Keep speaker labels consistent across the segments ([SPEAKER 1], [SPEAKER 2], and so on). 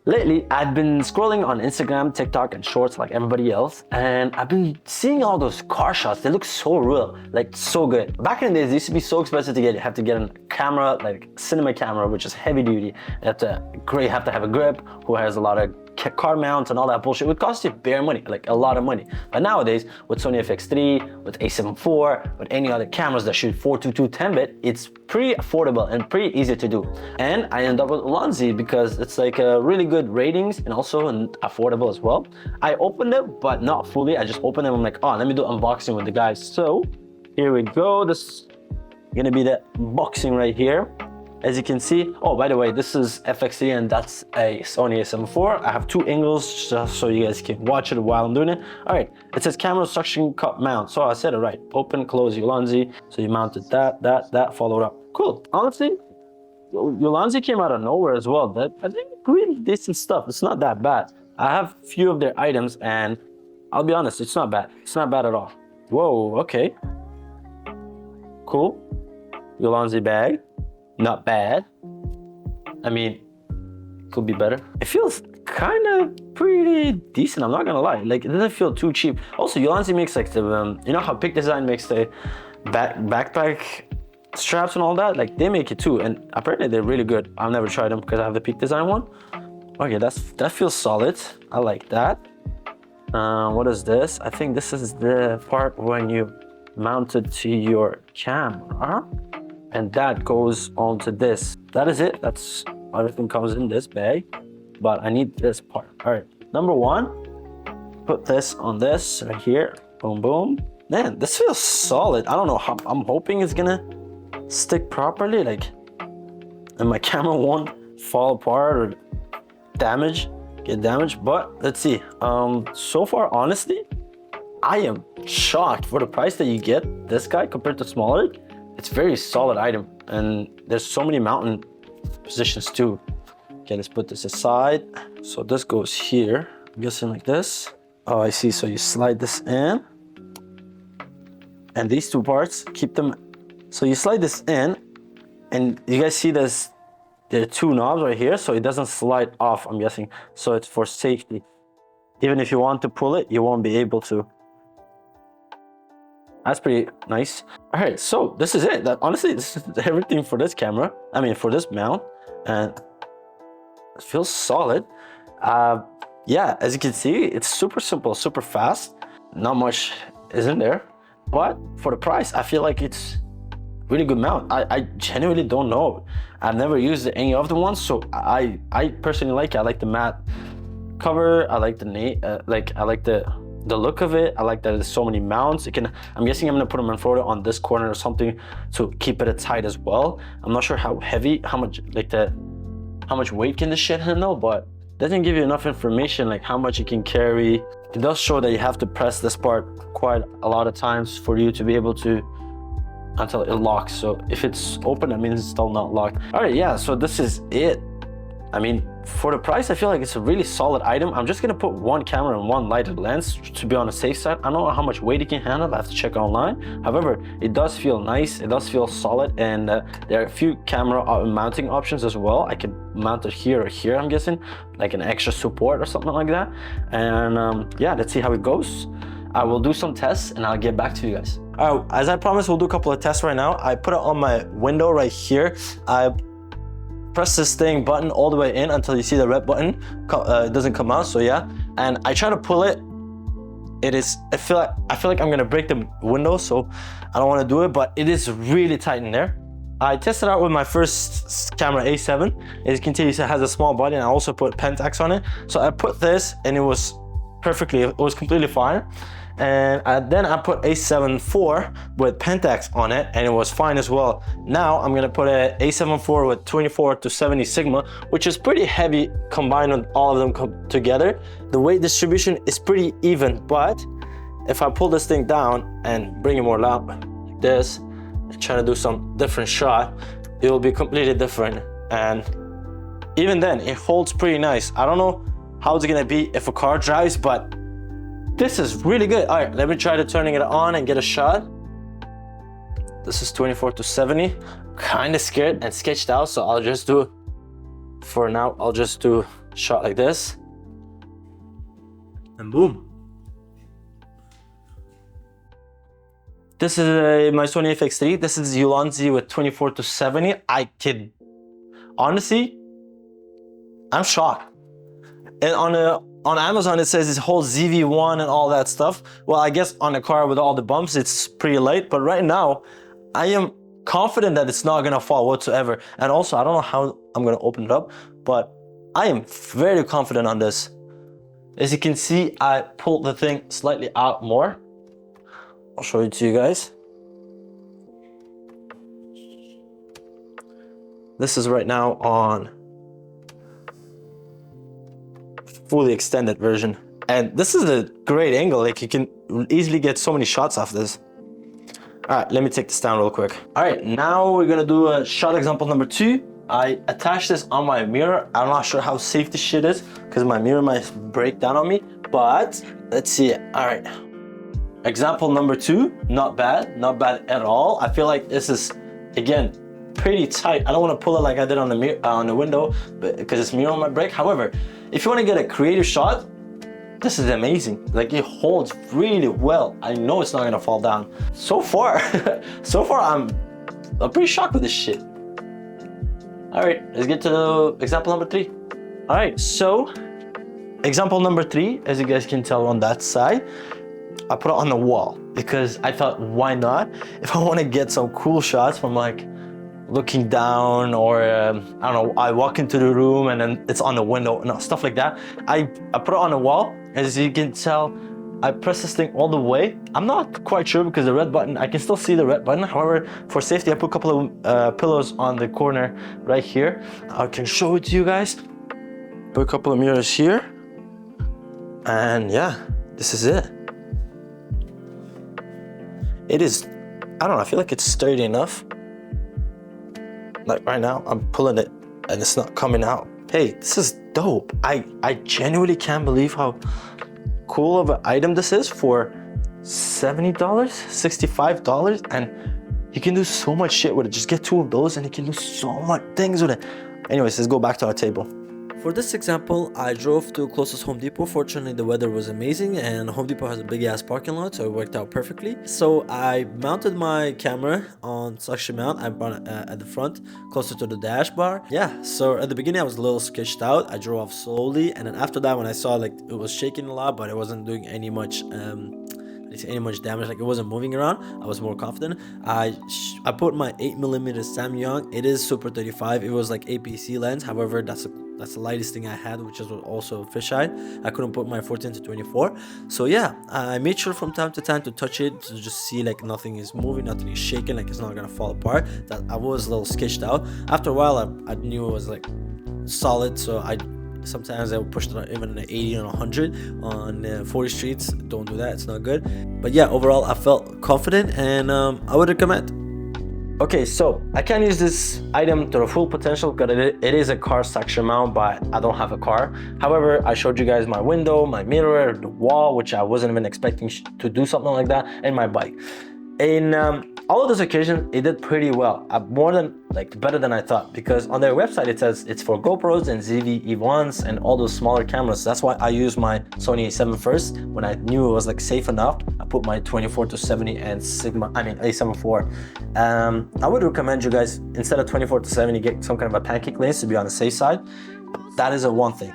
[SPEAKER 1] Lately, I've been scrolling on Instagram, TikTok, and Shorts like everybody else, and I've been seeing all those car shots. They look so real, like so good. Back in the days, it used to be so expensive to get. You have to get a camera, like cinema camera, which is heavy duty. You have to have a grip, who has a lot of car mounts and all that bullshit. It would cost you bare money, like a lot of money. But nowadays, with Sony FX3, with A7 IV, with any other cameras that shoot 422 10-bit, it's pretty affordable and pretty easy to do. And I ended up with Ulanzi because it's like a really good ratings and also affordable as well. I opened it, but not fully. I just opened them. I'm like, oh, let me do unboxing with the guys. So here we go. This is gonna be the unboxing right here. As you can see, oh, by the way, this is FX3 and that's a Sony A7 IV. I have two angles just so you guys can watch it while I'm doing it. All right, it says camera suction cup mount. So I said it right, open, close, Ulanzi. So you mounted that, followed up. Cool, honestly, Ulanzi came out of nowhere as well. I think really decent stuff. It's not that bad. I have a few of their items and I'll be honest, it's not bad. It's not bad at all. Whoa, okay. Cool, Ulanzi bag. Not bad. I mean, could be better. It feels kind of pretty decent, I'm not gonna lie. Like, it doesn't feel too cheap. Also, Ulanzi makes like the, you know how Peak Design makes the backpack straps and all that? Like, they make it too, and apparently they're really good. I've never tried them because I have the Peak Design one. Okay, that feels solid. I like that. What is this? I think this is the part when you mount it to your camera. And that goes onto this. That is it. That's everything comes in this bag. But I need this part. All right. Number one, put this on this right here. Boom, boom. Man, this feels solid. I don't know how. I'm hoping it's gonna stick properly, like, and my camera won't fall apart or get damaged. But let's see. So far, honestly, I am shocked for the price that you get this guy compared to smaller. It's very solid item, and there's so many mounting positions too. Okay, let's put this aside. So this goes here, I'm guessing like this. Oh, I see, so you slide this in. And these two parts, keep them. So you slide this in, and you guys see this, there are two knobs right here, so it doesn't slide off, I'm guessing. So it's for safety. Even if you want to pull it, you won't be able to. That's pretty nice. All right, so this is it. Honestly, this is everything for this camera. I mean, for this mount, and it feels solid. Yeah, as you can see, it's super simple, super fast. Not much is in there, but for the price, I feel like it's really good mount. I genuinely don't know. I've never used any of the ones, so I personally like it. I like the matte cover. I like the look of it. I like that there's so many mounts. I'm guessing I'm gonna put them in photo on this corner or something to keep it tight as well. I'm not sure how heavy, how much weight can this shit handle, but it doesn't give you enough information like how much it can carry. It does show that you have to press this part quite a lot of times for you to be able to, until it locks. So if it's open, that means it's still not locked. All right, yeah, so this is it. I mean, for the price, I feel like it's a really solid item. I'm just gonna put one camera and one lighted lens to be on the safe side. I don't know how much weight it can handle. I have to check online. However, it does feel nice. It does feel solid, and there are a few camera mounting options as well. I can mount it here or here, I'm guessing, like an extra support or something like that. And yeah, let's see how it goes. I will do some tests and I'll get back to you guys. All right, as I promised, we'll do a couple of tests right now. I put it on my window right here. I press this button all the way in until you see the red button. It doesn't come out, so yeah. And I try to pull it. I feel like I'm gonna break the window, so I don't want to do it. But it is really tight in there. I tested out with my first camera A7. As you can see, it has a small body, and I also put Pentax on it. So I put this, and it was completely fine. And then I put A7 IV with Pentax on it, and it was fine as well. Now I'm gonna put a A7 IV with 24 to 70 Sigma, which is pretty heavy combined with all of them together. The weight distribution is pretty even, but if I pull this thing down and bring it more loud like this, and try to do some different shot, it will be completely different. And even then, it holds pretty nice. I don't know how it's gonna be if a car drives, but this is really good. All right, let me try to turning it on and get a shot. This is 24 to 70. Kind of scared and sketched out, so I'll just do, for now, I'll just do shot like this, and boom. This is my Sony FX3. This is Ulanzi with 24-70. Honestly, I'm shocked. And on Amazon, it says this whole ZV1 and all that stuff. Well, I guess on a car with all the bumps, it's pretty light. But right now, I am confident that it's not gonna fall whatsoever. And also, I don't know how I'm gonna open it up, but I am very confident on this. As you can see, I pulled the thing slightly out more. I'll show it to you guys. This is right now on fully extended version. And this is a great angle. Like, you can easily get so many shots off this. All right, let me take this down real quick. All right, now we're gonna do a shot example number 2. I attached this on my mirror. I'm not sure how safe this shit is because my mirror might break down on me, but let's see it. All right. Example number 2, not bad at all. I feel like this is, again, pretty tight. I don't want to pull it like I did on the mirror, on the window, but because it's mirror might break. However, if you want to get a creative shot, this is amazing. Like, it holds really well. I know it's not gonna fall down. So far, I'm pretty shocked with this shit. All right, let's get to example number 3. All right, so example number 3, as you guys can tell on that side, I put it on the wall because I thought, why not? If I want to get some cool shots from like looking down, or I don't know, I walk into the room and then it's on the window, no, stuff like that. I put it on the wall. As you can tell, I press this thing all the way. I'm not quite sure because the red button, I can still see the red button. However, for safety, I put a couple of pillows on the corner right here. I can show it to you guys. Put a couple of mirrors here. And yeah, this is it. It is, I don't know, I feel like it's sturdy enough. Like right now, I'm pulling it and it's not coming out. Hey, this is dope. I genuinely can't believe how cool of an item this is for $70, $65, and you can do so much shit with it. Just get 2 of those and you can do so much things with it. Anyways, let's go back to our table. For this example, I drove to closest Home Depot. Fortunately, the weather was amazing and Home Depot has a big ass parking lot, so it worked out perfectly. So I mounted my camera on suction mount. I brought it at the front, closer to the dash bar. Yeah, so at the beginning I was a little sketched out. I drove off slowly, and then after that, when I saw like it was shaking a lot, but it wasn't doing any much damage, like it wasn't moving around, I was more confident. I put my 8mm Samyang. It is Super 35. It was like APC lens. However, that's the lightest thing I had, which is also a fisheye. I couldn't put my 14-24. So yeah, I made sure from time to time to touch it to just see like nothing is moving, nothing is shaking, like it's not gonna fall apart. That I was a little sketched out. After a while, I knew it was like solid, so sometimes I would push it even in an 80 and 100 on 40 streets. Don't do that, it's not good. But yeah, overall I felt confident, and I would recommend. Okay, so I can't use this item to the full potential because it is a car suction mount, but I don't have a car. However, I showed you guys my window, my mirror, the wall, which I wasn't even expecting to do something like that, and my bike. In all of those occasions, it did pretty well, better than I thought, because on their website it says it's for GoPros and ZV E1s and all those smaller cameras. That's why I used my Sony A7 first. When I knew it was like safe enough, I put my 24-70 and A7 IV. I would recommend you guys, instead of 24-70, get some kind of a pancake lens to be on the safe side. That is one thing.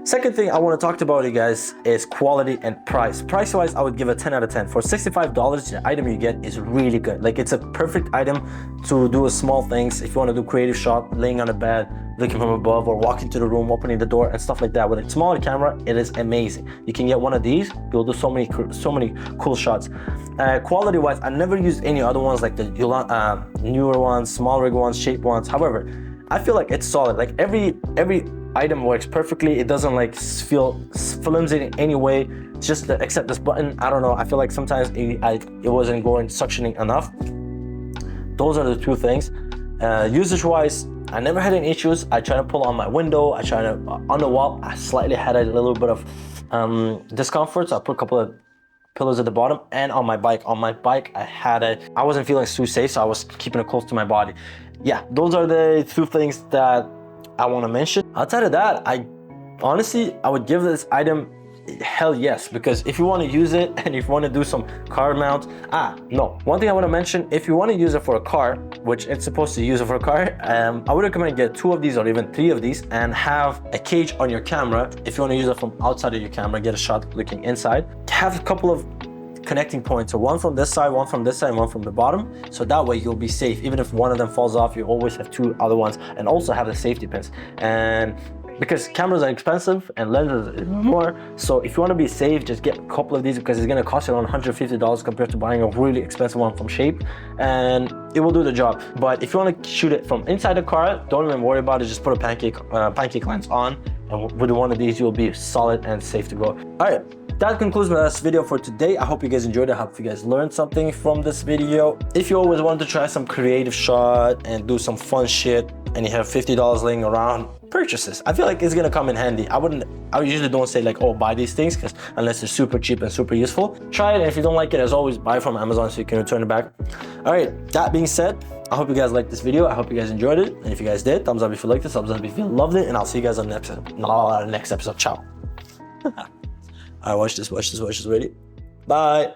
[SPEAKER 1] Second thing I want to talk about, you guys, is quality and price. Price-wise, I would give it 10 out of 10. For $65, the item you get is really good. Like, it's a perfect item to do small things. If you want to do creative shot, laying on a bed, looking from above, or walking to the room, opening the door, and stuff like that. With a smaller camera, it is amazing. You can get one of these, you'll do so many cool shots. Quality-wise, I never used any other ones like the newer ones, small rig ones, shape ones. However, I feel like it's solid. Like every item works perfectly. It doesn't like feel flimsy in any way. It's just except this button. I don't know. I feel like sometimes it wasn't going suctioning enough. Those are the 2 things. Usage wise, I never had any issues. I try to pull on my window. I try to on the wall. I slightly had a little bit of discomfort. So I put a couple of pillows at the bottom, and on my bike. On my bike, I wasn't feeling too safe, so I was keeping it close to my body. Yeah, those are the 2 things that I want to mention. Outside of that, I honestly, I would give this item hell yes, because if you want to use it and if you want to do some car mount, no, one thing I want to mention, if you want to use it for a car, which it's supposed to use it for a car, I would recommend get 2 of these or even 3 of these and have a cage on your camera. If you want to use it from outside of your camera, get a shot looking inside, have a couple of connecting points, so one from this side, one from this side, and one from the bottom, so that way you'll be safe. Even if one of them falls off, you always have 2 other ones, and also have the safety pins. And because cameras are expensive and lenses is more, so if you want to be safe, just get a couple of these, because it's going to cost you around $150 compared to buying a really expensive one from Shape, and it will do the job. But if you want to shoot it from inside the car, don't even worry about it, just put a pancake lens on, and with one of these you'll be solid and safe to go. All right, that concludes my last video for today. I hope you guys enjoyed it. I hope you guys learned something from this video. If you always wanted to try some creative shot and do some fun shit and you have $50 laying around, purchase this. I feel like it's gonna come in handy. I usually don't say like, oh, buy these things, because unless they're super cheap and super useful. Try it, and if you don't like it, as always, buy from Amazon so you can return it back. All right, that being said, I hope you guys liked this video. I hope you guys enjoyed it. And if you guys did, thumbs up if you liked it, thumbs up if you loved it, and I'll see you guys on the next episode. Ciao. All right, watch this, ready? Bye.